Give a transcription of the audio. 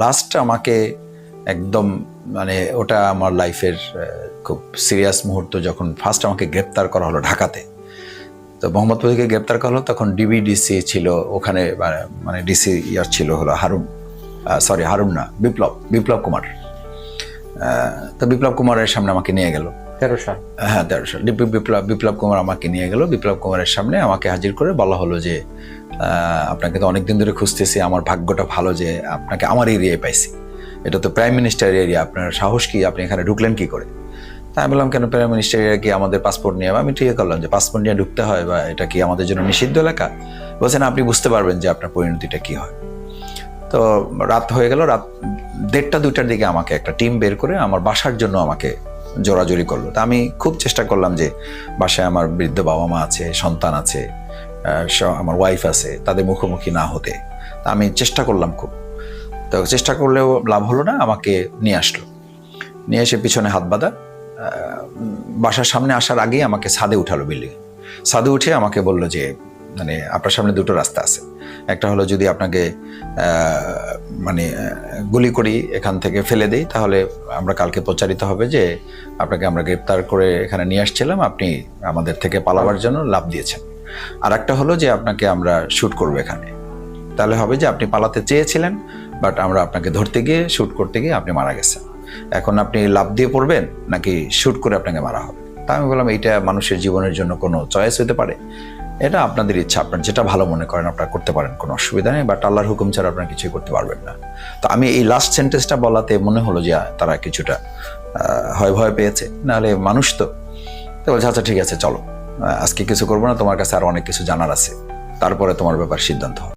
Last আমাকে একদম মানে ওটা আমার লাইফের খুব সিরিয়াস মুহূর্ত, যখন ফার্স্ট আমাকে গ্রেপ্তার করা হলো ঢাকাতে। তো মোহাম্মদপুর থেকে গ্রেপ্তার করা হলো, তখন ডিসি ছিল ওখানে, মানে ডিসি ইয়ার ছিল হলো হারুন না, বিপ্লব কুমার। তো বিপ্লব কুমারের সামনে আমাকে নিয়ে গেল 13 সাল। হ্যাঁ 13 সাল। বিপ্লব কুমার আমাকে নিয়ে গেল। বিপ্লব কুমারের সামনে আমাকে হাজির করে বলা হলো যে আপনাকে তো অনেকদিন ধরে খুঁজতেছি, আমার ভাগ্যটা ভালো যে আপনাকে আমার এরিয়ায় পাইছি, এটা তো প্রাইম মিনিস্টার এরিয়া, আপনার সাহস কি, আপনি এখানে ঢুকলেন কি করে? তা আমি বললাম, কেন প্রাইম মিনিস্টার এরিয়া কি আমাদের পাসপোর্ট নিয়ে? আমি ঠিক করলাম যে পাসপোর্ট নিয়ে ঢুকতে হয়, বা এটা কি আমাদের জন্য নিষিদ্ধ এলাকা? বলছেন আপনি বুঝতে পারবেন যে আপনার পরিণতিটা কি হয়। তো রাত হয়ে গেল, রাত 1:30-2টার দিকে আমাকে একটা টিম বের করে আমার বাসার জন্য আমাকে জোরাজোরি করলো। তা আমি খুব চেষ্টা করলাম যে বাসায় আমার বৃদ্ধ বাবা মা আছে, সন্তান আছে, আমার ওয়াইফ আছে, তাদের মুখোমুখি না হতে। তা আমি চেষ্টা করলাম খুব, তো চেষ্টা করলেও লাভ হলো না। আমাকে নিয়ে আসলো, নিয়ে এসে পিছনে হাত বাঁধা, বাসার সামনে আসার আগেই আমাকে ছাদে উঠালো, বিল্ডিং ছাদে উঠে আমাকে বলল যে মানে আপনার সামনে দুটো রাস্তা আছে, একটা হলো যদি আপনাকে মানে গুলি করি, এখান থেকে ফেলে দিই, তাহলে আমরা কালকে প্রচারিত হবে যে আপনাকে আমরা গ্রেপ্তার করে এখানে নিয়ে আসছিলাম, আপনি আমাদের থেকে পালাবার জন্য লাভ দিয়েছেন। আর একটা হলো যে আপনাকে আমরা শ্যুট করবো এখানে, তাহলে হবে যে আপনি পালাতে চেয়েছিলেন, বাট আমরা আপনাকে ধরতে গিয়ে শ্যুট করতে গিয়ে আপনি মারা গেছেন। এখন আপনি লাভ দিয়ে পড়বেন নাকি শ্যুট করে আপনাকে মারা হবে? তা আমি বললাম, এইটা মানুষের জীবনের জন্য কোনো চয়েস হতে পারে? এটা আপনাদের ইচ্ছা, আপনার যেটা ভালো মনে করেন আপনারা করতে পারেন, কোনো অসুবিধা নেই, বাট আল্লাহর হুকুম ছাড়া আপনারা কিছুই করতে পারবেন না। তো আমি এই লাস্ট সেন্টেন্সটা বলাতে মনে হলো যে তারা কিছুটা ভয় পেয়েছে, নাহলে মানুষ তো বলছে আচ্ছা ঠিক আছে চলো, আজকে কিছু করবো না, তোমার কাছে আরো অনেক কিছু জানার আছে, তারপরে তোমার ব্যাপার সিদ্ধান্ত হবে।